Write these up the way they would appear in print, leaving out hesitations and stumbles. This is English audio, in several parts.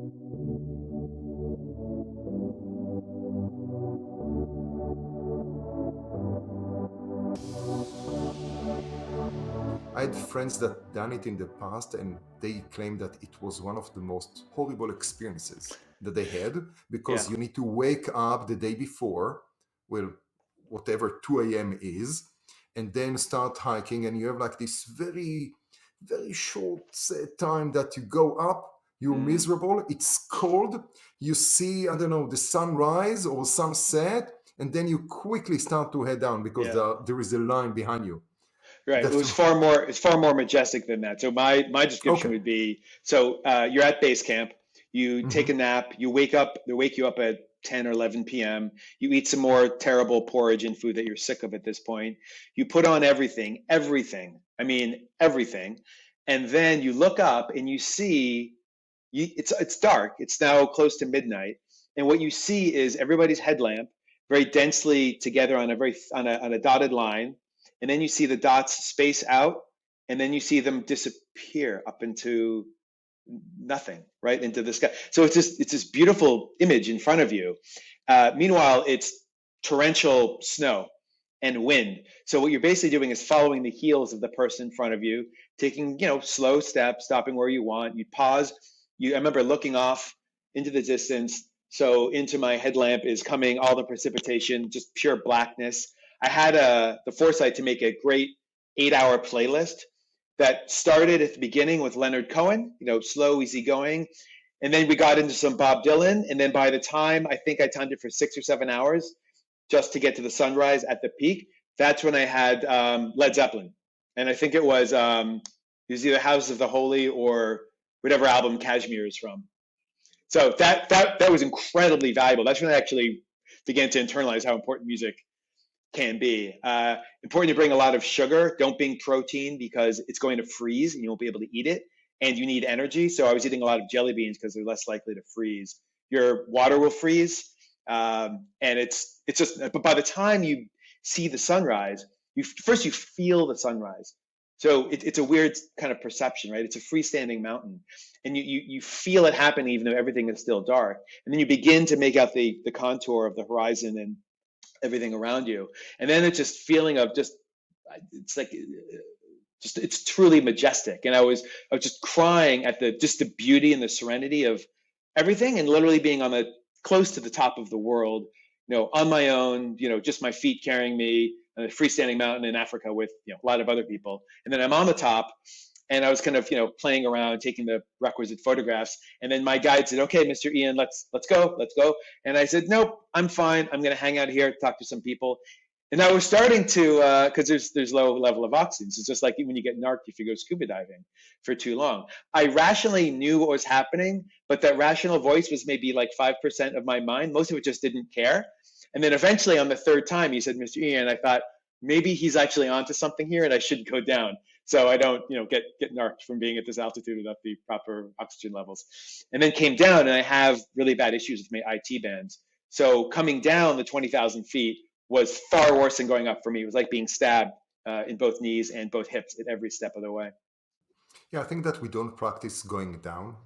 I had friends that done it in the past and they claimed that it was one of the most horrible experiences that they had Yeah. because you need to wake up the day before, well, whatever 2 a.m. is, and then start hiking, and you have like this very, very short time that you go up, you're Mm. miserable, it's cold, you see, I don't know, the sunrise or sunset, and then you quickly start to head down because Yeah. there is a line behind you. Right. It That was far more. It's far more majestic than that. So my description okay. would be: so you're at base camp. You take a Mhm. nap. You wake up. They wake you up at 10 or 11 p.m. You eat some more terrible porridge and food that you're sick of at this point. You put on everything, everything. I mean everything, and then you look up and you see. It's dark. It's now close to midnight, and what you see is everybody's headlamp very densely together on a dotted line, and then you see the dots space out, and then you see them disappear up into nothing, right into the sky. So it's this beautiful image in front of you. Meanwhile, it's torrential snow and wind. So what you're basically doing is following the heels of the person in front of you, taking slow steps, stopping where you want. You pause. I remember looking off into the distance. So into my headlamp is coming all the precipitation, just pure blackness. I had the foresight to make a great 8-hour playlist that started at the beginning with Leonard Cohen, slow, easy going. And then we got into some Bob Dylan. And then by the time I think I timed it for 6 or 7 hours just to get to the sunrise at the peak, that's when I had Led Zeppelin. And I think it was either House of the Holy or whatever album Kashmir is from. So that was incredibly valuable. That's when I actually began to internalize how important music can be. Important to bring a lot of sugar. Don't bring protein because it's going to freeze and you won't be able to eat it. And you need energy. So I was eating a lot of jelly beans because they're less likely to freeze. Your water will freeze, and it's just. But by the time you see the sunrise, you feel the sunrise. So it's a weird kind of perception, right? It's a freestanding mountain, and you feel it happen even though everything is still dark. And then you begin to make out the contour of the horizon and everything around you, and then it's just feeling of just it's like just it's truly majestic. And I was just crying at the beauty and the serenity of everything, and literally being on the close to the top of the world, on my own, just my feet carrying me on a freestanding mountain in Africa with a lot of other people, and then I'm on the top. And I was kind of, playing around, taking the requisite photographs. And then my guide said, "Okay, Mr. Ian, let's go." And I said, "Nope, I'm fine. I'm going to hang out here, talk to some people." And I was starting to, because there's low level of oxygen. So it's just like when you get narked if you go scuba diving for too long. I rationally knew what was happening, but that rational voice was maybe like 5% of my mind. Most of it just didn't care. And then eventually on the third time, he said, "Mr. Ian," I thought maybe he's actually onto something here, and I should go down so I don't, get narked from being at this altitude without the proper oxygen levels. And then came down, and I have really bad issues with my IT bands. So coming down the 20,000 feet was far worse than going up for me. It was like being stabbed in both knees and both hips at every step of the way. Yeah, I think that we don't practice going down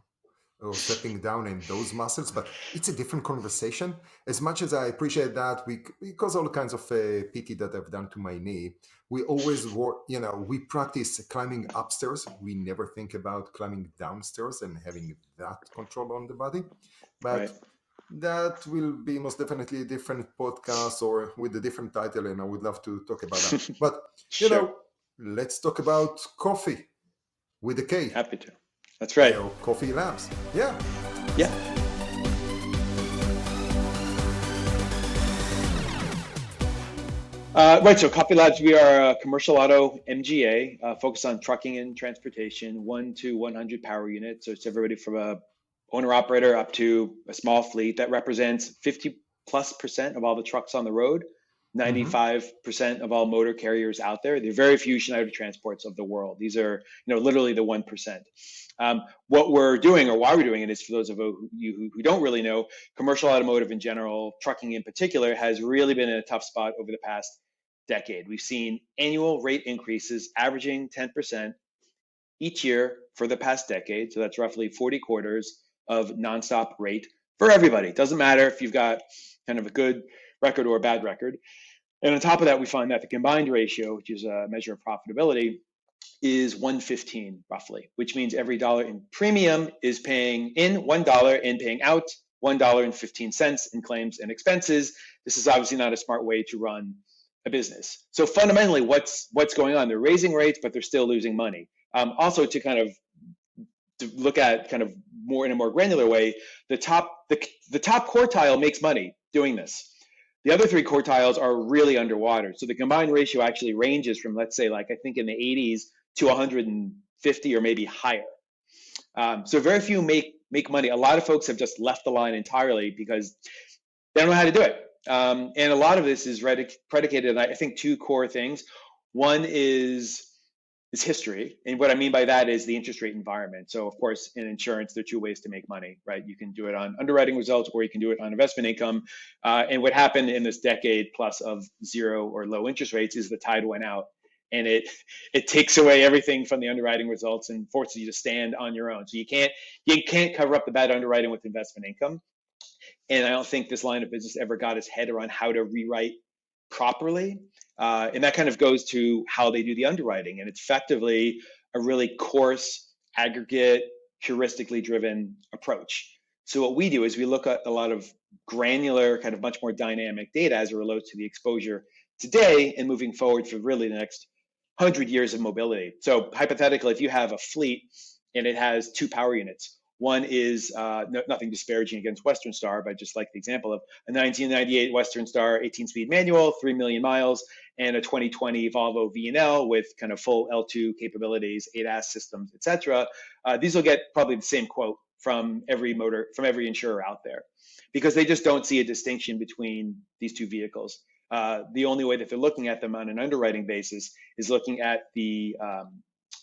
or stepping down in those muscles, but it's a different conversation. As much as I appreciate that, because all kinds of PT that I've done to my knee, we always work, we practice climbing upstairs. We never think about climbing downstairs and having that control on the body. But Right. that will be most definitely a different podcast or with a different title, and I would love to talk about that. But, you Sure. know, let's talk about coffee with a K, Happy to. That's right. or Koffie Labs. Yeah. Yeah. Right. So Koffie Labs, we are a commercial auto MGA focused on trucking and transportation, 1 to 100 power units. So it's everybody from a owner operator up to a small fleet that represents 50+% of all the trucks on the road, Mm-hmm. 95% of all motor carriers out there. There are very few Schneider transports of the world. These are, literally the 1%. What we're doing, or why we're doing it, is for those of you who don't really know, commercial automotive in general, trucking in particular, has really been in a tough spot over the past decade. We've seen annual rate increases averaging 10% each year for the past decade. So that's roughly 40 quarters of nonstop rate for everybody. It doesn't matter if you've got kind of a good record or a bad record. And on top of that, we find that the combined ratio, which is a measure of profitability, is 115 roughly, which means every dollar in premium is paying in $1 and paying out $1.15 in claims and expenses. This is obviously not a smart way to run a business. So fundamentally, what's going on? They're raising rates, but they're still losing money. Also, to kind of to look at kind of more in a more granular way, the top quartile makes money doing this. The other three quartiles are really underwater. So the combined ratio actually ranges from, let's say, like I think in the 80s to 150 or maybe higher. So very few make money. A lot of folks have just left the line entirely because they don't know how to do it. And a lot of this is predicated on, I think, two core things. One is history. And what I mean by that is the interest rate environment. So of course, in insurance, there are two ways to make money, right? You can do it on underwriting results or you can do it on investment income. And what happened in this decade plus of zero or low interest rates is the tide went out. And it takes away everything from the underwriting results and forces you to stand on your own. So you can't cover up the bad underwriting with investment income. And I don't think this line of business ever got its head around how to rewrite properly. And that kind of goes to how they do the underwriting. And it's effectively a really coarse, aggregate, heuristically driven approach. So what we do is we look at a lot of granular, kind of much more dynamic data as it relates to the exposure today and moving forward for really the next 100 years of mobility. So hypothetically, if you have a fleet and it has two power units, one is nothing disparaging against Western Star, but just like the example of a 1998 Western Star 18-speed manual, 3 million miles, and a 2020 Volvo V&L with kind of full L2 capabilities, ADAS systems, etc. These will get probably the same quote from every insurer out there, because they just don't see a distinction between these two vehicles. The only way that they're looking at them on an underwriting basis is looking at the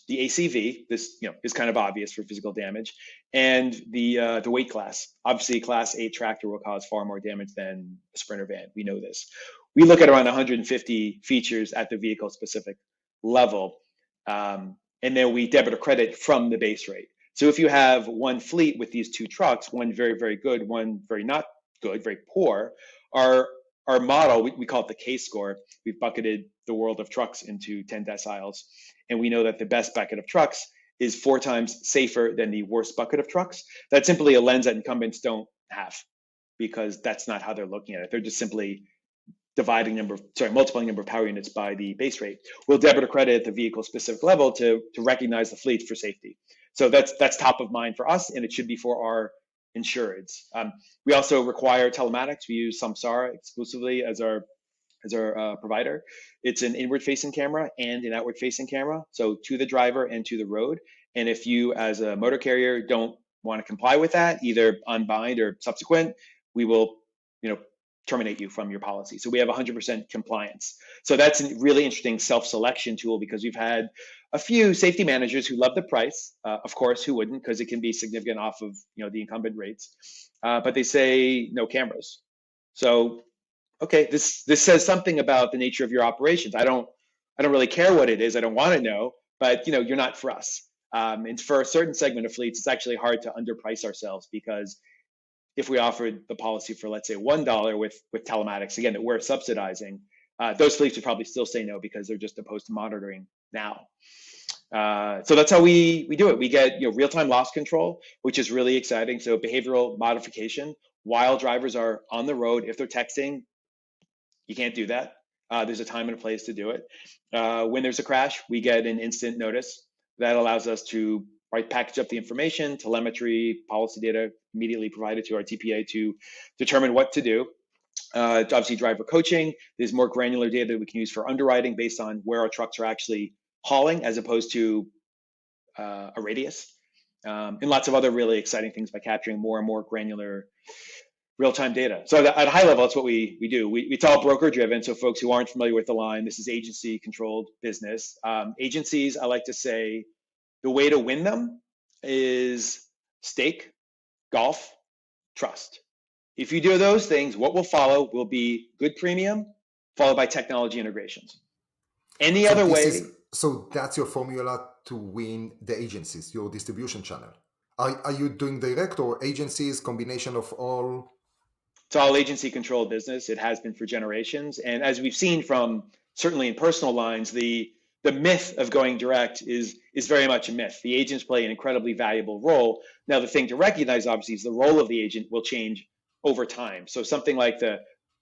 ACV. This is kind of obvious for physical damage, and the weight class. Obviously, a Class 8 tractor will cause far more damage than a Sprinter van. We know this. We look at around 150 features at the vehicle specific level, and then we debit or credit from the base rate. So if you have one fleet with these two trucks, one very, very good, one very not good, very poor, our model, we call it the K-score. We've bucketed the world of trucks into 10 deciles. And we know that the best bucket of trucks is 4 times safer than the worst bucket of trucks. That's simply a lens that incumbents don't have, because that's not how they're looking at it. They're just simply multiplying number of power units by the base rate. We'll debit or credit at the vehicle specific level to recognize the fleet for safety. So that's top of mind for us, and it should be for our insureds. We also require telematics. We use Samsara exclusively as our provider. It's an inward-facing camera and an outward-facing camera, so to the driver and to the road. And if you, as a motor carrier, don't want to comply with that, either unbind or subsequent, we will, terminate you from your policy. So we have 100% compliance. So that's a really interesting self-selection tool, because we've had a few safety managers who love the price. Of course, who wouldn't, because it can be significant off of the incumbent rates. But they say no cameras. So okay, this says something about the nature of your operations. I don't really care what it is. I don't want to know, but you're not for us. And for a certain segment of fleets, it's actually hard to underprice ourselves, because if we offered the policy for, let's say, $1 with telematics, again, that we're subsidizing, those fleets would probably still say no, because they're just opposed to monitoring now. So that's how we do it. We get real-time loss control, which is really exciting. So behavioral modification while drivers are on the road. If they're texting, you can't do that. There's a time and a place to do it. When there's a crash, we get an instant notice that allows us to package up the information, telemetry, policy data immediately provided to our TPA to determine what to do. Obviously, driver coaching. There's more granular data that we can use for underwriting based on where our trucks are actually hauling, as opposed to a radius. And lots of other really exciting things by capturing more and more granular real-time data. So at a high level, that's what we do. It's all broker-driven. So folks who aren't familiar with the line, this is agency-controlled business. Agencies, I like to say, the way to win them is stake, golf, trust. If you do those things, what will follow will be good premium, followed by technology integrations. Any other way? So that's your formula to win the agencies, your distribution channel. Are you doing direct or agencies, combination of all? It's all agency controlled business. It has been for generations. And as we've seen from certainly in personal lines, the myth of going direct is very much a myth. The agents play an incredibly valuable role. Now, the thing to recognize, obviously, is the role of the agent will change over time. So something like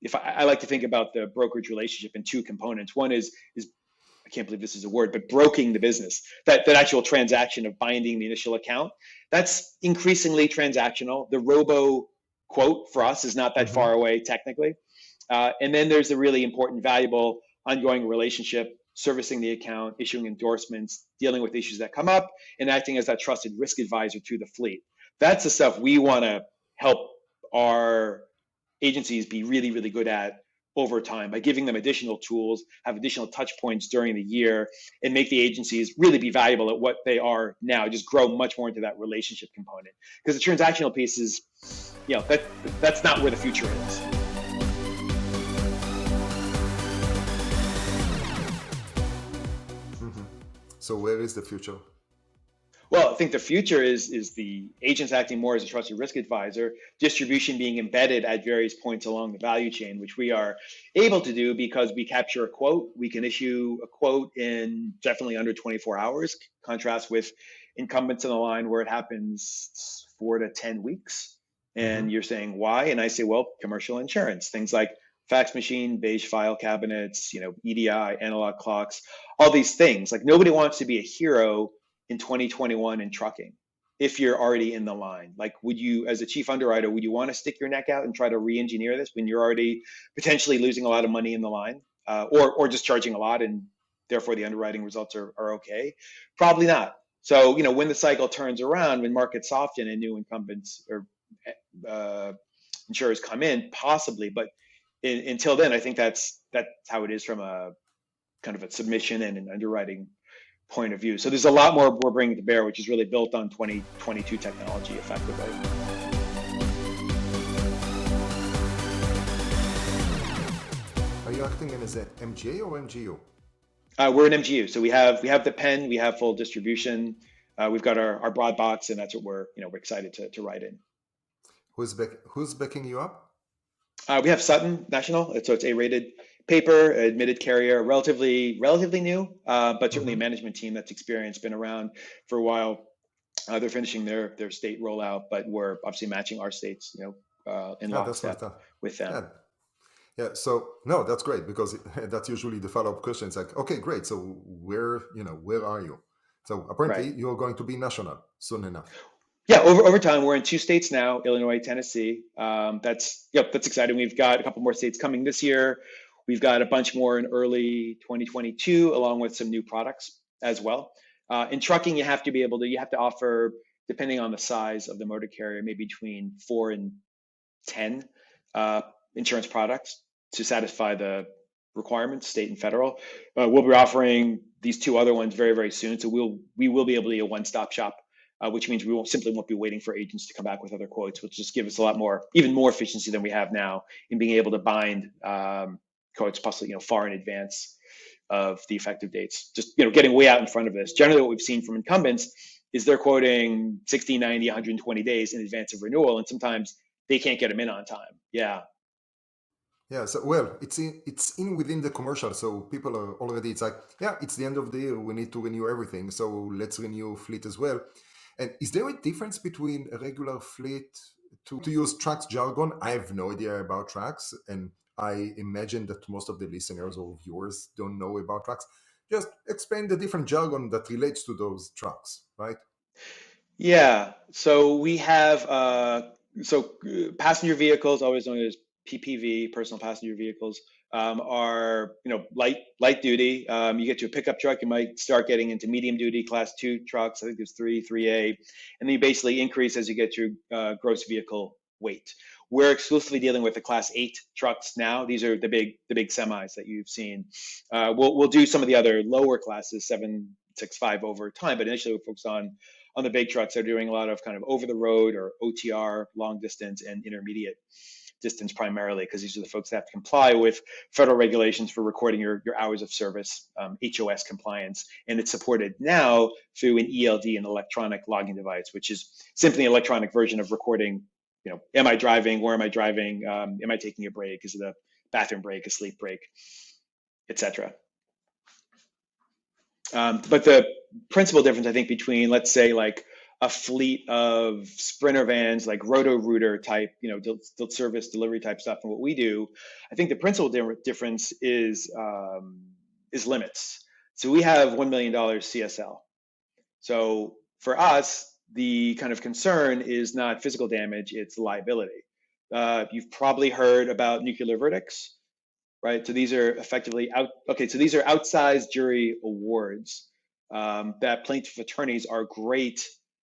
if I like to think about the brokerage relationship in two components. One is I can't believe this is a word, but broking the business, that actual transaction of binding the initial account, that's increasingly transactional. The robo quote for us is not that far Mhm. away technically. And then there's the really important, valuable, ongoing relationship, servicing the account, issuing endorsements, dealing with issues that come up, and acting as that trusted risk advisor to the fleet. That's the stuff we want to help our agencies be really, really good at over time by giving them additional tools, have additional touch points during the year, and make the agencies really be valuable at what they are now. Just grow much more into that relationship component because the transactional piece is, that's not where the future is. Mhm. So where is the future? Well, I think the future is the agents acting more as a trusted risk advisor, distribution being embedded at various points along the value chain, which we are able to do because we capture a quote. We can issue a quote in definitely under 24 hours, contrast with incumbents in the line where it happens 4 to 10 weeks. And Mhm. you're saying why? And I say, well, commercial insurance, things like fax machine, beige file cabinets, EDI, analog clocks, all these things. Like nobody wants to be a hero in 2021 in trucking if you're already in the line? Like, would you, as a chief underwriter, would you want to stick your neck out and try to re-engineer this when you're already potentially losing a lot of money in the line, or just charging a lot and therefore the underwriting results are okay? Probably not. So, when the cycle turns around, when markets soften and new incumbents or uh, insurers come in, possibly, but until then, I think that's how it is from a kind of a submission and an underwriting point of view. So there's a lot more we're bringing to bear, which is really built on 2022 technology effectively. Are you acting as an MGA or MGU? We're an MGU, so we have the pen, we have full distribution, we've got our broad box, and that's what we're excited to write in. Who's backing you up? We have Sutton National, so it's A-rated paper, admitted carrier, relatively new, but certainly a Mhm. management team that's experienced, been around for a while. They're finishing their state rollout, but we're obviously matching our states, in Yeah, that's lockstep fantastic. with them. Yeah, yeah. So no, that's great because that's usually the follow-up question. It's like, okay, great. So where are you? So Right. apparently you're going to be national soon enough. Yeah, over time, we're in 2 states now, Illinois, Tennessee. That's exciting. We've got a couple more states coming this year. We've got a bunch more in early 2022, along with some new products as well. In trucking, you have to offer, depending on the size of the motor carrier, maybe between 4 and 10 uh, insurance products to satisfy the requirements, state and federal. We'll be offering these two other ones very, very soon. So we will be able to be a one-stop shop, which means we won't be waiting for agents to come back with other quotes, which just give us a lot more, even more efficiency than we have now in being able to bind quotes possibly far in advance of the effective dates. Just getting way out in front of this. Generally, what we've seen from incumbents is they're quoting 60, 90, 120 days in advance of renewal, and sometimes they can't get them in on time. Yeah. Yeah, so well, it's in within the commercial, so people are already. It's like, yeah, it's the end of the year. We need to renew everything, so let's renew fleet as well. And is there a difference between a regular fleet to use trucks jargon? I have no idea about trucks, and I imagine that most of the listeners or viewers don't know about trucks. Just explain the different jargon that relates to those trucks, right? Yeah. So we have passenger vehicles, always known as PPV, personal passenger vehicles, are light duty. You get to a pickup truck, you might start getting into medium duty class two trucks. I think there's 3A, and then you basically increase as you get your gross vehicle weight. We're exclusively dealing with the class 8 trucks now. These are the big semis that you've seen. We'll do some of the other lower classes, 765 over time, but initially we're focused on the big trucks. They're doing a lot of kind of over the road or OTR, long distance and intermediate. distance primarily, because these are the folks that have to comply with federal regulations for recording your hours of service, HOS compliance. And it's supported now through an ELD, an electronic logging device, which is simply an electronic version of recording, am I driving? Where am I driving? Am I taking a break? Is it a bathroom break, a sleep break, etc. But the principal difference, I think, between, let's say, like a fleet of Sprinter vans, like Roto-Rooter type, service delivery type stuff, and what we do, I think the principal difference is limits. So we have $1 million CSL. So for us, the kind of concern is not physical damage, it's liability. You've probably heard about nuclear verdicts, right? So these are effectively these are outsized jury awards that plaintiff attorneys are great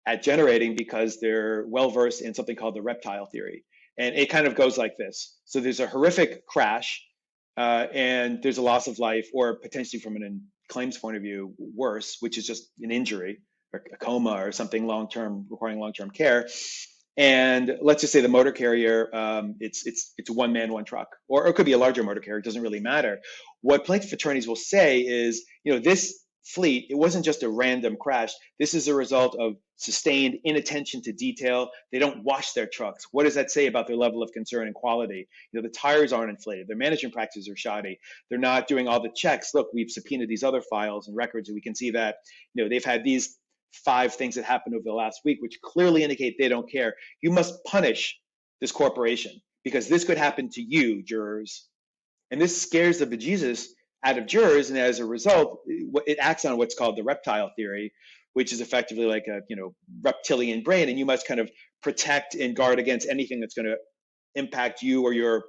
at generating because they're well versed in something called the reptile theory. And it kind of goes like this. So there's a horrific crash and there's a loss of life, or potentially from a claims point of view, worse, which is just an injury or a coma or something long-term, requiring long-term care. And let's just say the motor carrier, it's a one man, one truck, or it could be a larger motor carrier. It doesn't really matter. What plaintiff attorneys will say is, this fleet, it wasn't just a random crash. This is a result of sustained inattention to detail. They don't wash their trucks. What does that say about their level of concern and quality? The tires aren't inflated. Their management practices are shoddy. They're not doing all the checks. Look, we've subpoenaed these other files and records, and we can see that, they've had these 5 things that happened over the last week, which clearly indicate they don't care. You must punish this corporation because this could happen to you, jurors. And this scares the bejesus out of jurors. And as a result, it acts on what's called the reptile theory, which is effectively like a reptilian brain. And you must kind of protect and guard against anything that's going to impact you or your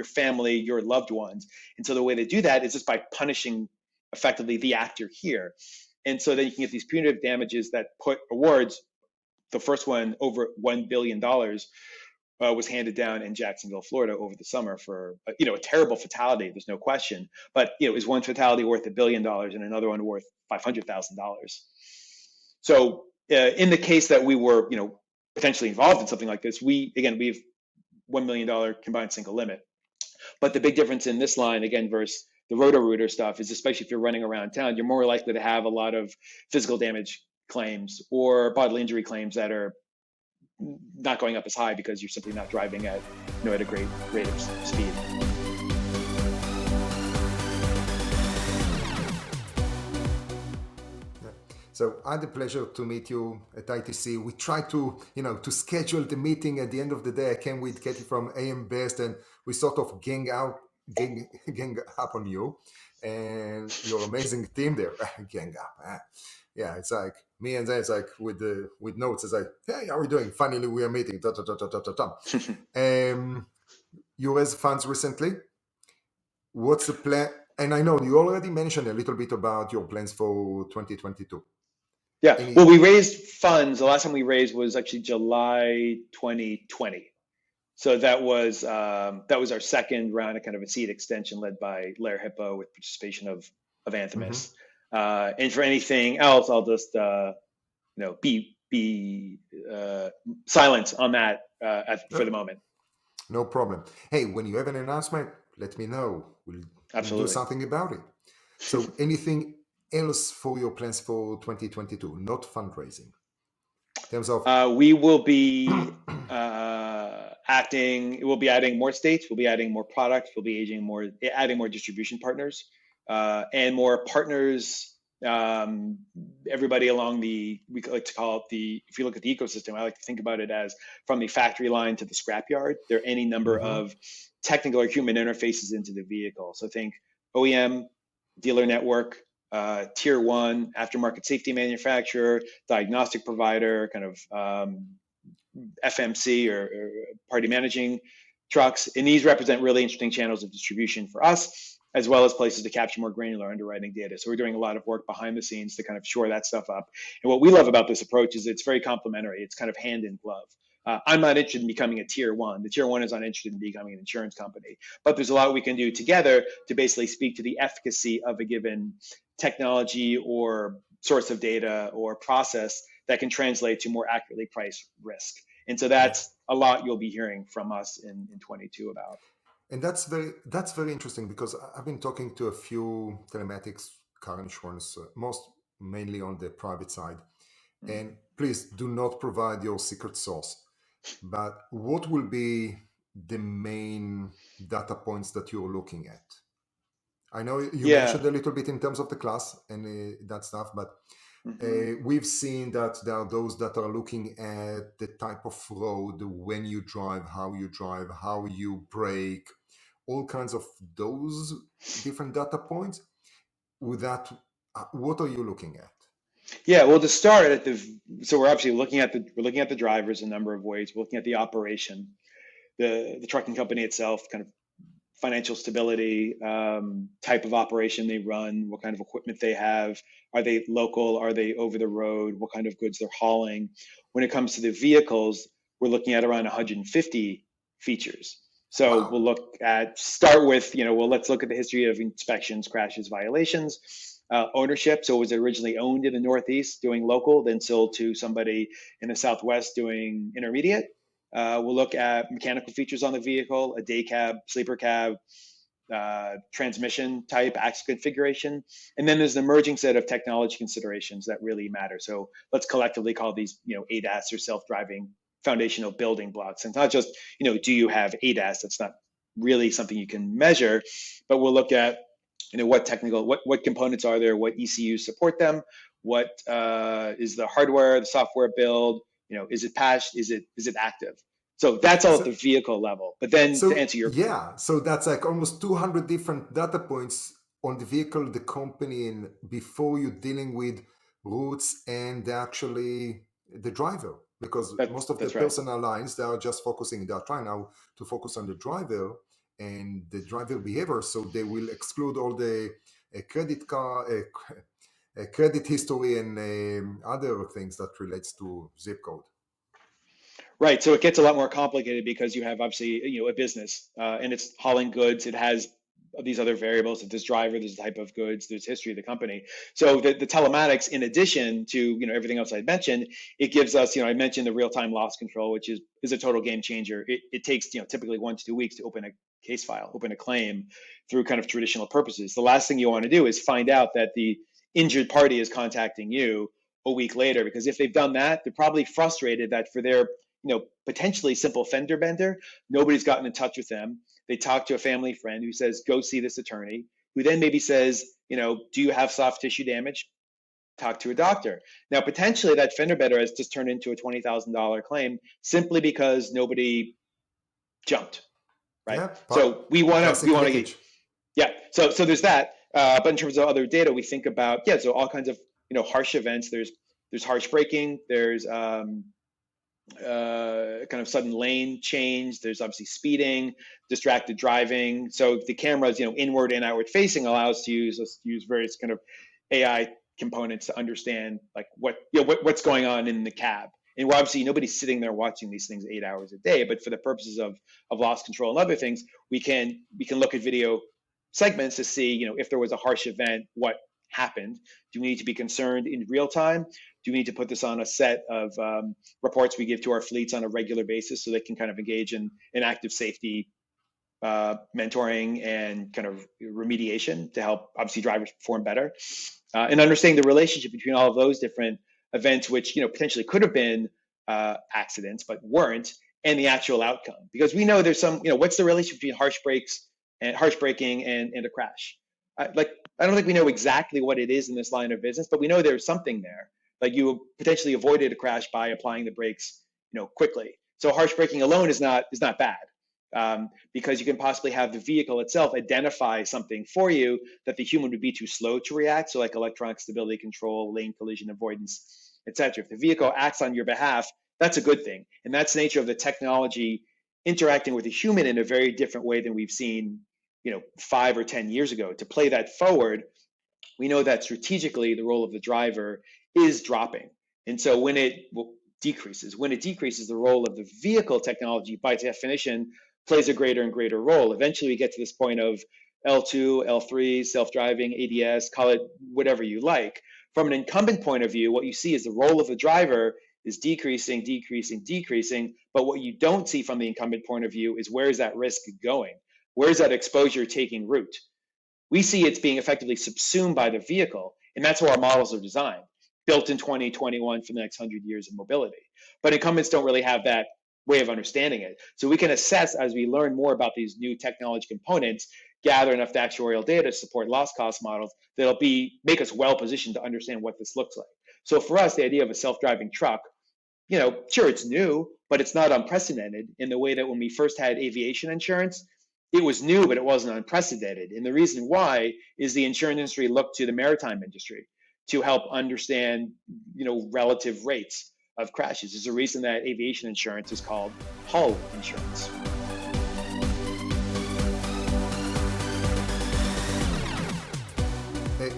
family, your loved ones. And so the way they do that is just by punishing effectively the actor here. And so then you can get these punitive damages that put awards. The first one, over $1 billion, was handed down in Jacksonville, Florida over the summer for, a terrible fatality. There's no question. But, is one fatality worth $1 billion and another one worth $500,000. So in the case that we were, potentially involved in something like this, we have $1 million combined single limit. But the big difference in this line, again, versus the Roto-Rooter stuff, is especially if you're running around town, you're more likely to have a lot of physical damage claims or bodily injury claims that are not going up as high because you're simply not driving at a great rate of speed. So I had the pleasure to meet you at ITC. We tried to, to schedule the meeting at the end of the day. I came with Katie from AM Best, and we sort of gang up on you and your amazing team there. Gang up. Yeah, it's like me and then it's like with notes. It's like, hey, how are we doing? Finally, we are meeting. You raised funds recently. What's the plan? And I know you already mentioned a little bit about your plans for 2022. Yeah, well, we raised funds. The last time we raised was actually July 2020. So that was our second round of kind of a seed extension led by Lair Hippo with participation of Anthemis. And for anything else, I'll just be silent on that for the moment. No problem. Hey, when you have an announcement, let me know. We'll do something about it. So anything else for your plans for 2022, not fundraising? In terms of we will be we'll be adding more states, we'll be adding more products, we'll be adding more distribution partners, and more partners. Everybody along we like to call it if you look at the ecosystem, I like to think about it as from the factory line to the scrapyard. There are any number of technical or human interfaces into the vehicle. So think OEM, dealer network, tier 1 aftermarket safety manufacturer, diagnostic provider, kind of FMC or party managing trucks. And these represent really interesting channels of distribution for us, as well as places to capture more granular underwriting data. So we're doing a lot of work behind the scenes to kind of shore that stuff up. And what we love about this approach is it's very complementary. It's kind of hand in glove. I'm not interested in becoming a tier 1. The tier 1 is not interested in becoming an insurance company. But there's a lot we can do together to basically speak to the efficacy of a given technology or source of data or process that can translate to more accurately priced risk. And so that's a lot you'll be hearing from us in 22 about. And that's very interesting because I've been talking to a few telematics car insurance, most mainly on the private side. Mm. And please do not provide your secret sauce. But what will be the main data points that you're looking at? I know you Yeah. mentioned a little bit in terms of the class and that stuff, but Hmm. we've seen that there are those that are looking at the type of road, when you drive, how you brake, all kinds of those different data points. With that, what are you looking at? Yeah, well, to start at so we're obviously looking at the drivers a number of ways. We're looking at the operation, the trucking company itself, kind of financial stability, type of operation they run, what kind of equipment they have, are they local, are they over the road, what kind of goods they're hauling. When it comes to the vehicles, we're looking at around 150 features. So Wow. we'll start with, well, let's look at the history of inspections, crashes, violations, ownership. So was it originally owned in the Northeast doing local, then sold to somebody in the Southwest doing intermediate? We'll look at mechanical features on the vehicle, a day cab, sleeper cab, transmission type, axle configuration. And then there's an emerging set of technology considerations that really matter. So let's collectively call these, ADAS or self-driving foundational building blocks. And it's not just, do you have ADAS? That's not really something you can measure, but we'll look at, what components are there, what ECUs support them, what is the hardware, the software build, is it patched, is it active? So that's all at So, the vehicle level. But then to answer your yeah, so that's like almost 200 different data points on the vehicle, the company, and before you're dealing with routes and actually the driver, because most of the that's right. personal lines, they are just focusing, they're trying now to focus on the driver and the driver behavior. So they will exclude all the credit card, credit history, and other things that relates to zip code. Right. So it gets a lot more complicated because you have obviously, a business and it's hauling goods. It has these other variables. If there's driver, there's the type of goods, there's history of the company. So the telematics, in addition to, everything else I mentioned, it gives us, I mentioned the real-time loss control, which is a total game changer. It takes, typically 1 to 2 weeks to open a case file, open a claim through kind of traditional purposes. The last thing you want to do is find out that the injured party is contacting you a week later, because if they've done that, they're probably frustrated that for their potentially simple fender bender, nobody's gotten in touch with them. They talk to a family friend who says, go see this attorney, who then maybe says, do you have soft tissue damage? Talk to a doctor. Now, potentially that fender bender has just turned into a $20,000 claim simply because nobody jumped, right? Yeah, So we want to get, leakage. yeah. So there's that. But in terms of other data, we think about, so all kinds of, harsh events. There's harsh braking. There's kind of sudden lane change. There's obviously speeding, distracted driving. So the cameras, inward and outward facing, allows to use various kind of AI components to understand like what's going on in the cab. And obviously nobody's sitting there watching these things 8 hours a day, but for the purposes of loss control and other things, we can look at video segments to see, if there was a harsh event, what happened. Do we need to be concerned in real time? Do we need to put this on a set of reports we give to our fleets on a regular basis so they can kind of engage in active safety mentoring and kind of remediation to help obviously drivers perform better, and understanding the relationship between all of those different events, which potentially could have been accidents but weren't, and the actual outcome, because we know there's some, what's the relationship between harsh braking and a crash. I don't think we know exactly what it is in this line of business, but we know there's something there. Like you potentially avoided a crash by applying the brakes, quickly. So harsh braking alone is not bad, because you can possibly have the vehicle itself identify something for you that the human would be too slow to react. So like electronic stability control, lane collision avoidance, etc. If the vehicle acts on your behalf, that's a good thing, and that's the nature of the technology interacting with a human in a very different way than we've seen 5 or 10 years ago. To play that forward, we know that strategically the role of the driver is dropping. And so when it decreases, the role of the vehicle technology by definition plays a greater and greater role. Eventually we get to this point of L2, L3, self-driving, ADS, call it whatever you like. From an incumbent point of view, what you see is the role of the driver is decreasing, decreasing, decreasing. But what you don't see from the incumbent point of view is where is that risk going? Where is that exposure taking root? We see it's being effectively subsumed by the vehicle, and that's how our models are designed, built in 2021 for the next 100 years of mobility. But incumbents don't really have that way of understanding it. So we can assess as we learn more about these new technology components, gather enough actuarial data to support loss cost models that'll make us well positioned to understand what this looks like. So for us, the idea of a self-driving truck, sure, it's new, but it's not unprecedented in the way that when we first had aviation insurance, it was new, but it wasn't unprecedented. And the reason why is the insurance industry looked to the maritime industry to help understand, relative rates of crashes. There's a reason that aviation insurance is called hull insurance.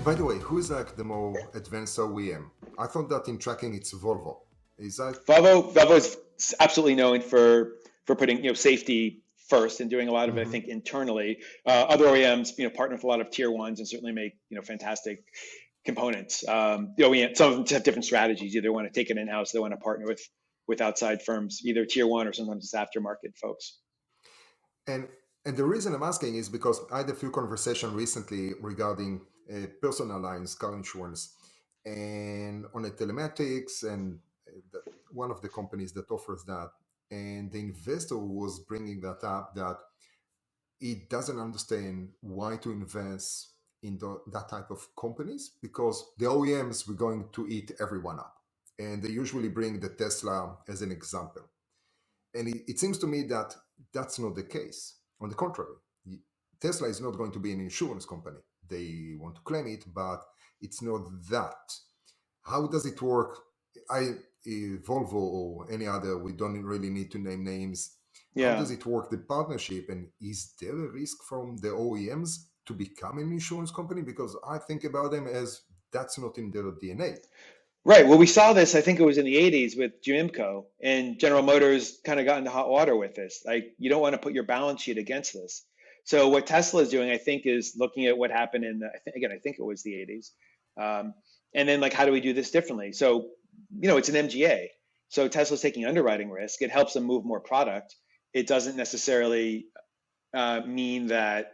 By the way, who is like the more advanced OEM? I thought that in tracking it's Volvo. Is that Volvo is absolutely known for putting safety first and doing a lot of it, I think, internally. Other OEMs, partner with a lot of tier ones and certainly make fantastic components. The OEM, some of them have different strategies. Either want to take it in house, they want to partner with outside firms, either tier one or sometimes it's aftermarket folks. And the reason I'm asking is because I had a few conversations recently regarding personal lines, car insurance, and on a telematics and one of the companies that offers that. And the investor was bringing that up that it doesn't understand why to invest in that type of companies because the OEMs were going to eat everyone up. And they usually bring the Tesla as an example. And it seems to me that that's not the case. On the contrary, Tesla is not going to be an insurance company. They want to claim it, but it's not that. How does it work? Volvo or any other, we don't really need to name names. How does it work, the partnership? And is there a risk from the OEMs to become an insurance company? Because I think about them as that's not in their DNA. Right. Well, we saw this, I think it was in the 80s with GMCO, and General Motors kind of got into hot water with this. Like, you don't want to put your balance sheet against this. So what Tesla is doing, I think, is looking at what happened in I think it was the 80s. And then how do we do this differently? So, it's an MGA. So Tesla's taking underwriting risk. It helps them move more product. It doesn't necessarily mean that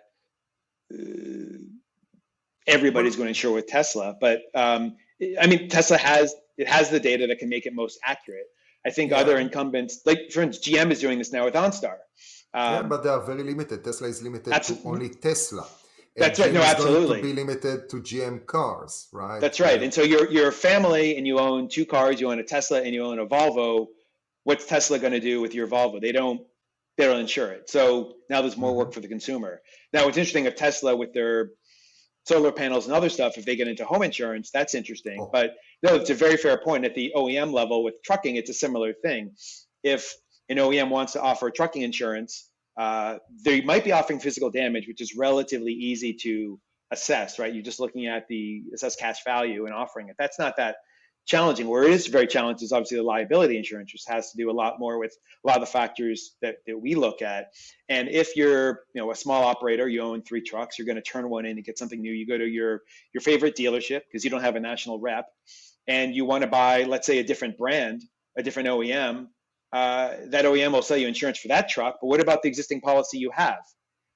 everybody's going to insure with Tesla, but Tesla has the data that can make it most accurate. I think other incumbents, like for instance, GM is doing this now with OnStar. But they are very limited. Tesla is limited to only Tesla. And that's right. GM No, absolutely. Going to be limited to GM cars, right? That's right. And so you're a family and you own two cars. You own a Tesla and you own a Volvo. What's Tesla going to do with your Volvo? They don't insure it. So now there's more work for the consumer. Now, what's interesting of Tesla with their solar panels and other stuff, if they get into home insurance, that's interesting. But no, it's a very fair point. At the OEM level with trucking, it's a similar thing. If an OEM wants to offer trucking insurance, they might be offering physical damage, which is relatively easy to assess, right? You're just looking at the assessed cash value and offering it. That's not that challenging. Where it is very challenging is obviously the liability insurance, which has to do a lot more with a lot of the factors that we look at. And if you're a small operator, you own 3 trucks, you're going to turn one in and get something new. You go to your favorite dealership because you don't have a national rep, and you want to buy, let's say, a different brand, a different OEM. That OEM will sell you insurance for that truck, but what about the existing policy you have?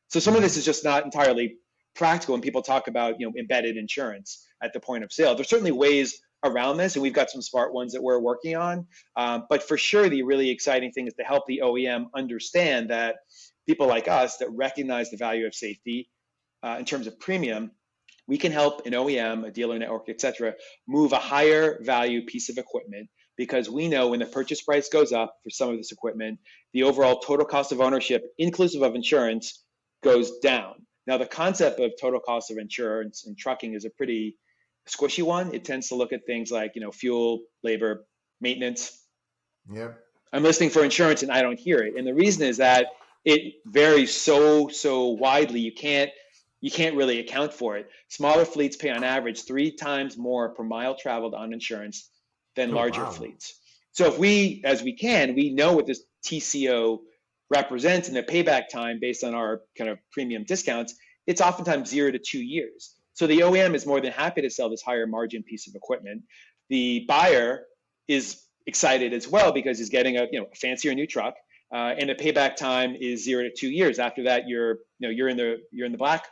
So some of this is just not entirely practical when people talk about embedded insurance at the point of sale. There's certainly ways around this, and we've got some smart ones that we're working on. But for sure, the really exciting thing is to help the OEM understand that people like us that recognize the value of safety in terms of premium, we can help an OEM, a dealer network, et cetera, move a higher value piece of equipment, because we know when the purchase price goes up for some of this equipment, the overall total cost of ownership, inclusive of insurance, goes down. Now, the concept of total cost of insurance in trucking is a pretty squishy one. It tends to look at things like, fuel, labor, maintenance. Yeah. I'm listening for insurance and I don't hear it. And the reason is that it varies so widely. You can't really account for it. Smaller fleets pay on average 3 times more per mile traveled on insurance than larger fleets. So if we know what this TCO represents in the payback time based on our kind of premium discounts, it's oftentimes 0 to 2 years. So the OEM is more than happy to sell this higher margin piece of equipment. The buyer is excited as well because he's getting a a fancier new truck, and the payback time is 0 to 2 years. After that, you're in the black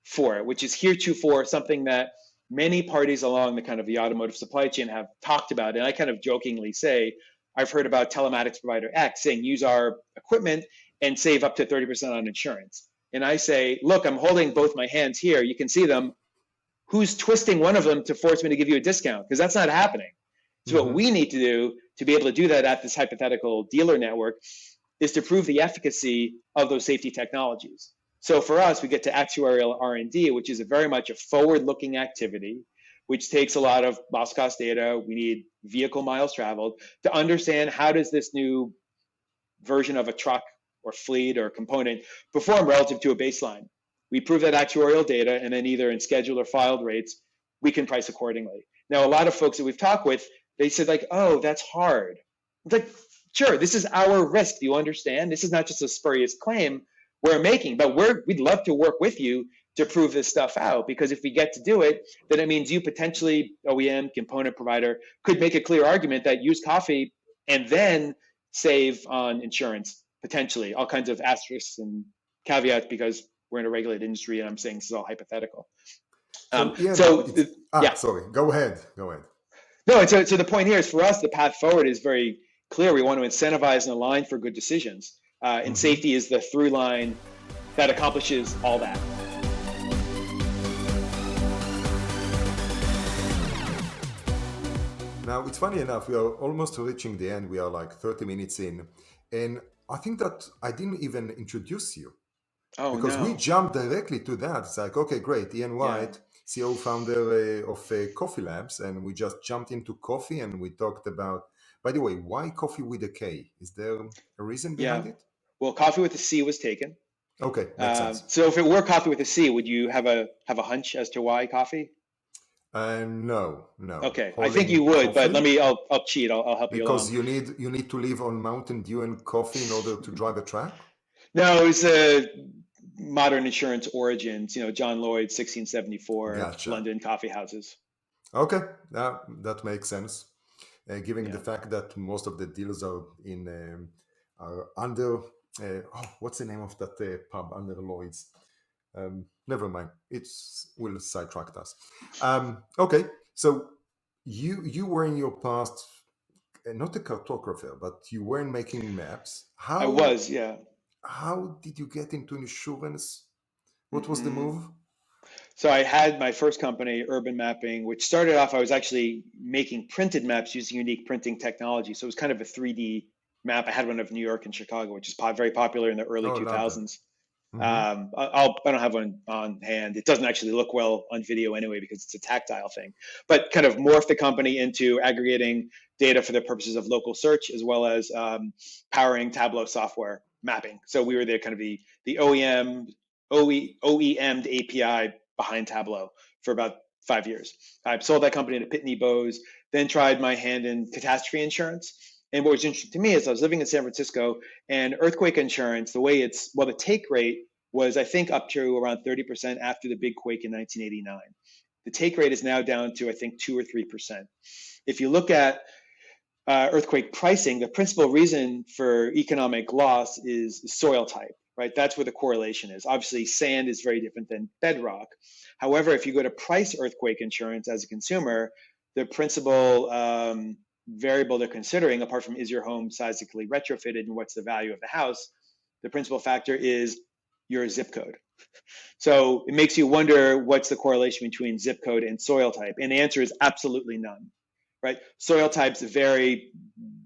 for it, which is heretofore something that many parties along the kind of the automotive supply chain have talked about. And I kind of jokingly say, I've heard about telematics provider X saying use our equipment and save up to 30% on insurance. And I say, look, I'm holding both my hands here. You can see them. Who's twisting one of them to force me to give you a discount? Because that's not happening. So what we need to do to be able to do that at this hypothetical dealer network is to prove the efficacy of those safety technologies. So for us, we get to actuarial R&D, which is very much a forward-looking activity, which takes a lot of loss cost data. We need vehicle miles traveled to understand how does this new version of a truck or fleet or component perform relative to a baseline. We prove that actuarial data, and then either in scheduled or filed rates, we can price accordingly. Now, a lot of folks that we've talked with, they said like, oh, that's hard. It's like, sure, this is our risk. Do you understand? This is not just a spurious claim we're making, but we'd love to work with you to prove this stuff out, because if we get to do it, then it means you potentially, OEM, component provider, could make a clear argument that use coffee and then save on insurance, potentially. All kinds of asterisks and caveats because we're in a regulated industry and I'm saying this is all hypothetical. So yeah, Yeah. sorry. Go ahead. Go ahead. No, so the point here is for us, the path forward is very clear. We want to incentivize and align for good decisions. And safety is the through line that accomplishes all that. Now, it's funny enough, we are almost reaching the end. We are like 30 minutes in. And I think that I didn't even introduce you Oh, because we no. jumped directly to that. It's like, okay, great. Ian Yeah. White, CEO, founder of Koffie Labs. And we just jumped into coffee and we talked about, by the way, why coffee with a K? Is there a reason behind Yeah. it? Well, coffee with a C was taken. Okay, makes sense. So if it were coffee with a C, would you have a hunch as to why coffee? No. Okay, I think Holding you would, but coffee I'll cheat. I'll help you because along. you need to live on Mountain Dew and coffee in order to drive a truck. No, it's a modern insurance origins. John Lloyd, 1674, Gotcha. London coffee houses. Okay, that makes sense. Given the Yeah. fact that most of the deals are are under what's the name of that pub under Lloyd's? Never mind. It's will sidetrack us. Okay, so you were in your past not a cartographer, but you weren't making maps. I was, yeah. How did you get into insurance? What was the hmm move? So I had my first company, Urban Mapping, which started off, I was actually making printed maps using unique printing technology. So it was kind of a 3D map. I had one of New York and Chicago, which is very popular in the early Oh, love that. 2000s. Hmm. I don't have one on hand. It doesn't actually look well on video anyway because it's a tactile thing. But kind of morphed the company into aggregating data for the purposes of local search as well as powering Tableau software mapping. So we were the kind of the OEM'd API behind Tableau for about 5 years. I sold that company to Pitney Bowes, then tried my hand in catastrophe insurance. And what was interesting to me is I was living in San Francisco, and earthquake insurance, the take rate was, I think, up to around 30% after the big quake in 1989. The take rate is now down to, I think, 2 or 3%. If you look at earthquake pricing, the principal reason for economic loss is soil type, right? That's where the correlation is. Obviously, sand is very different than bedrock. However, if you go to price earthquake insurance as a consumer, the principal variable they're considering, apart from is your home seismically retrofitted and what's the value of the house, the principal factor is your zip code. So it makes you wonder what's the correlation between zip code and soil type. And the answer is absolutely none, right? Soil types vary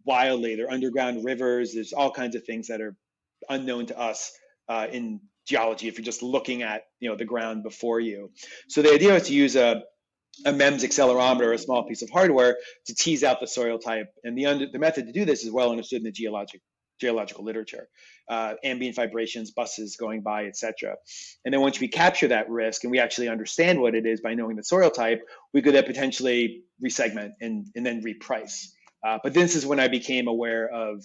wildly. They're underground rivers. There's all kinds of things that are unknown to us in geology if you're just looking at the ground before you. So the idea is to use a MEMS accelerometer, a small piece of hardware, to tease out the soil type. And the method to do this is well understood in the geological literature, ambient vibrations, buses going by, etc. And then once we capture that risk and we actually understand what it is by knowing the soil type, we could then potentially resegment and then reprice. But this is when I became aware of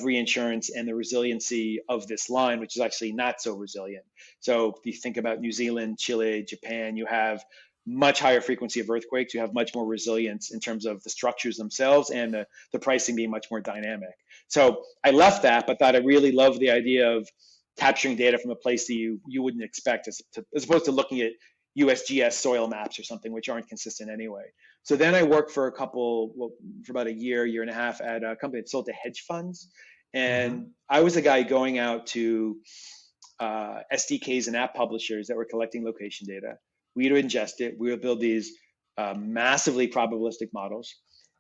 reinsurance and the resiliency of this line, which is actually not so resilient. So if you think about New Zealand, Chile, Japan, you have much higher frequency of earthquakes. You have much more resilience in terms of the structures themselves and the pricing being much more dynamic. So I left that, but thought I really loved the idea of capturing data from a place that you wouldn't expect, as opposed to looking at USGS soil maps or something, which aren't consistent anyway. So then I worked for for about a year and a half at a company that sold to hedge funds. Mm-hmm. And I was a guy going out to SDKs and app publishers that were collecting location data. We would ingest it. We would build these massively probabilistic models,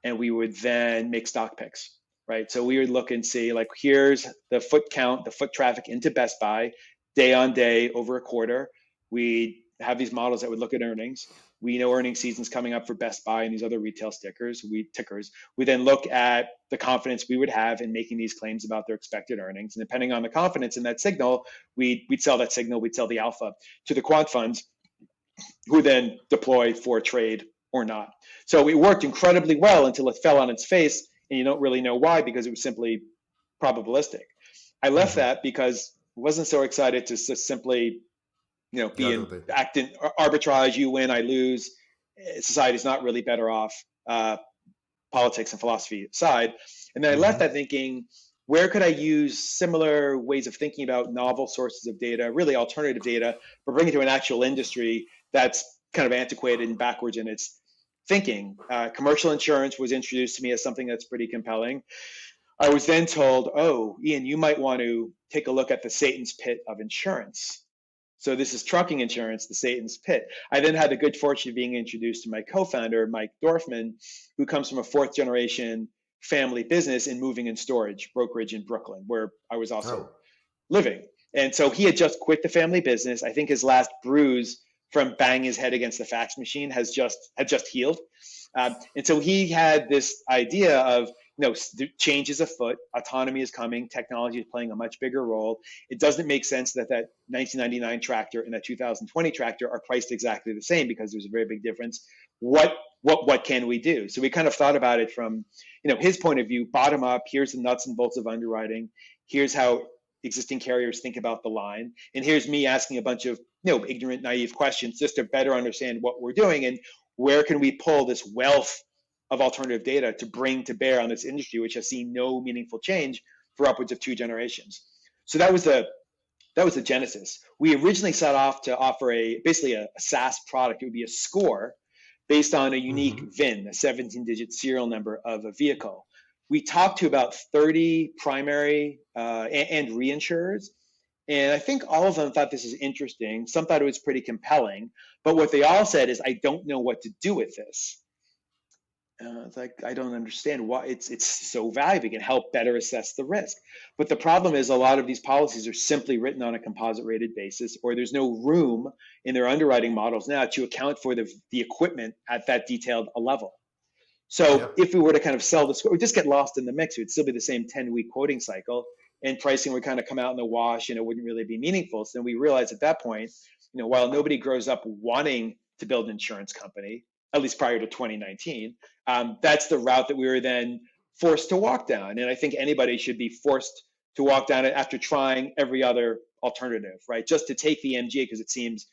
and we would then make stock picks, right? So we would look and see, like, here's the foot count, the foot traffic into Best Buy day on day over a quarter. We have these models that would look at earnings. We know earnings season's coming up for Best Buy and these other retail tickers. We then look at the confidence we would have in making these claims about their expected earnings. And depending on the confidence in that signal, we'd sell that signal, we'd sell the alpha to the quant funds, who then deploy for a trade or not. So it worked incredibly well until it fell on its face, and you don't really know why, because it was simply probabilistic. I left Mm-hmm. that because I wasn't so excited to just simply, be Gather in data. acting arbitrage. You win, I lose. Society's not really better off, politics and philosophy aside. And then I left Mm-hmm. that thinking, where could I use similar ways of thinking about novel sources of data, really alternative data, but bring it to an actual industry that's kind of antiquated and backwards in its thinking. Commercial insurance was introduced to me as something that's pretty compelling. I was then told, oh, Ian, you might want to take a look at the Satan's pit of insurance. So this is trucking insurance, the Satan's pit. I then had the good fortune of being introduced to my co-founder, Mike Dorfman, who comes from a fourth generation family business in moving and storage brokerage in Brooklyn, where I was also Oh, living. And so he had just quit the family business. I think his last bruise from banging his head against the fax machine had just healed. And so he had this idea of, change is afoot, autonomy is coming, technology is playing a much bigger role. It doesn't make sense that 1999 tractor and that 2020 tractor are priced exactly the same, because there's a very big difference. What can we do? So we kind of thought about it from, his point of view, bottom up. Here's the nuts and bolts of underwriting. Here's how existing carriers think about the line. And here's me asking a bunch of ignorant, naive questions just to better understand what we're doing, and where can we pull this wealth of alternative data to bring to bear on this industry, which has seen no meaningful change for upwards of 2 generations. So that was the genesis. We originally set off to offer basically a SaaS product. It would be a score based on a unique mm-hmm. VIN, a 17-digit serial number of a vehicle. We talked to about 30 primary and reinsurers, and I think all of them thought this is interesting. Some thought it was pretty compelling, but what they all said is, I don't know what to do with this. It's like, I don't understand why it's so valuable. It can help better assess the risk. But the problem is, a lot of these policies are simply written on a composite rated basis, or there's no room in their underwriting models now to account for the equipment at that detailed a level. So Yep. if we were to kind of sell this, we'd just get lost in the mix. It would still be the same 10-week quoting cycle, and pricing would kind of come out in the wash, and it wouldn't really be meaningful. So then we realized at that point, while nobody grows up wanting to build an insurance company, at least prior to 2019, that's the route that we were then forced to walk down. And I think anybody should be forced to walk down it after trying every other alternative, right? Just to take the MGA because it seems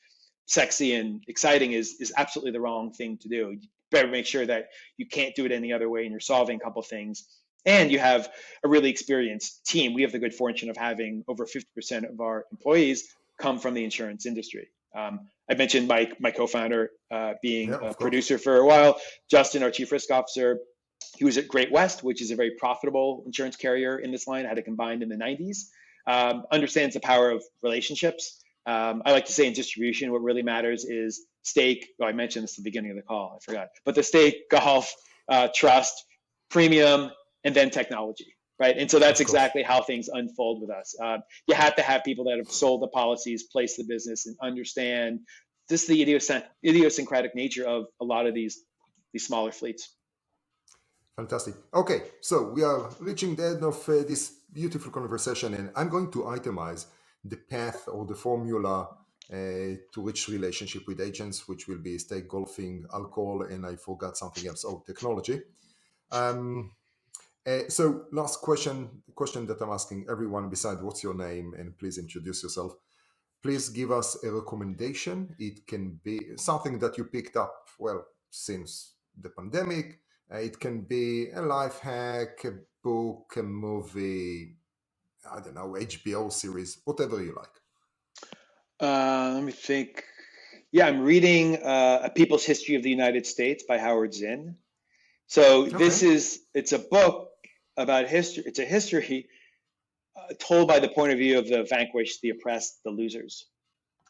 sexy and exciting is absolutely the wrong thing to do. You better make sure that you can't do it any other way, and you're solving a couple of things. And you have a really experienced team. We have the good fortune of having over 50% of our employees come from the insurance industry. I mentioned my co-founder being Yeah, a of course. producer for a while. Justin, our chief risk officer, he was at Great West, which is a very profitable insurance carrier in this line. I had it combined in the 90s. Understands the power of relationships. I like to say in distribution, what really matters is stake. Well, I mentioned this at the beginning of the call. I forgot. But the stake, golf, trust, premium, and then technology, right? And so that's Of course. exactly how things unfold with us. You have to have people that have sold the policies, placed the business, and understand just the idiosyncratic nature of a lot of these smaller fleets. Fantastic. Okay, so we are reaching the end of this beautiful conversation, and I'm going to itemize the path or the formula to reach relationship with agents, which will be stake, golfing, alcohol, and I forgot something else. Oh, technology. Um, so last question, the question that I'm asking everyone, besides what's your name, and please introduce yourself. please give us a recommendation. It can be something that you picked up, well, since the pandemic. It can be a life hack, a book, a movie, I don't know, HBO series, whatever you like. Let me think. Yeah, I'm reading A People's History of the United States by Howard Zinn. So Okay. it's a book about history. It's a history told by the point of view of the vanquished, the oppressed, the losers.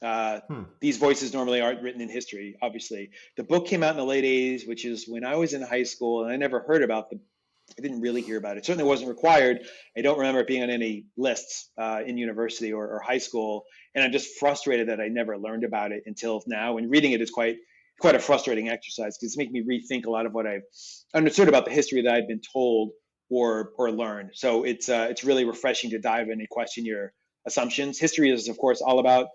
Hmm. These voices normally aren't written in history, obviously. The book came out in the late 80s, which is when I was in high school, and I never heard about I didn't really hear about it. Certainly wasn't required. I don't remember it being on any lists in university or high school. And I'm just frustrated that I never learned about it until now. And reading it is quite a frustrating exercise because it's making me rethink a lot of what I've understood about the history that I've been told or learned. So it's really refreshing to dive in and question your assumptions. History is, of course, all about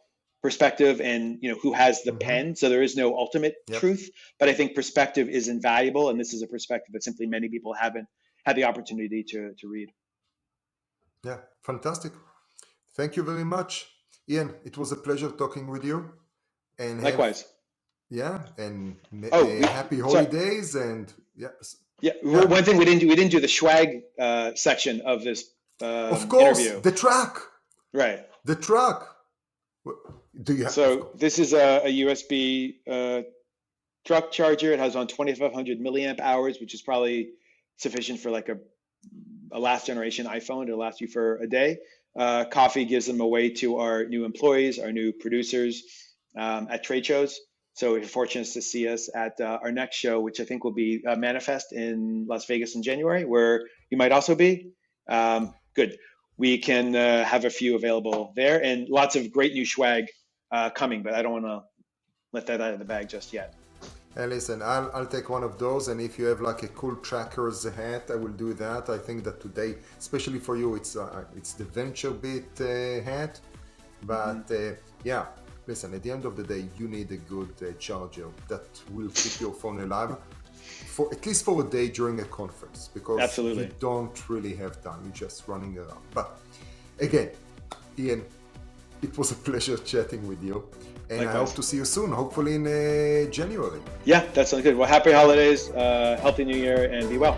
perspective and who has the Mm-hmm. pen. So there is no ultimate Yep. truth, but I think perspective is invaluable, and this is a perspective that simply many people haven't had the opportunity to read. Yeah. Fantastic. Thank you very much, Ian. It was a pleasure talking with you, and have Likewise. yeah, and Oh, happy sorry. holidays, and yeah, Yeah, yeah. one thing we didn't do the swag section of this Of course, interview. the truck, Right. the truck. Do you have? Of So course. this is a USB truck charger. It has on 2,500 milliamp hours, which is probably sufficient for like a last generation iPhone. It'll last you for a day. Koffie gives them away to our new employees, our new producers at trade shows. So if you're fortunate to see us at our next show, which I think will be Manifest in Las Vegas in January, where you might also be. Good. We can have a few available there and lots of great new swag coming, but I don't want to let that out of the bag just yet. And listen, I'll take one of those, and if you have like a cool trackers hat, I will do that. I think that today, especially for you, it's the venture bit hat, but yeah. Listen, at the end of the day, you need a good charger that will keep your phone alive for at least for a day during a conference, because you Absolutely. don't really have time. You're just running around. But again, Ian, it was a pleasure chatting with you, and I hope Likewise. to see you soon, hopefully in January. Yeah, that sounds good. Well, happy holidays, healthy new year, and be well.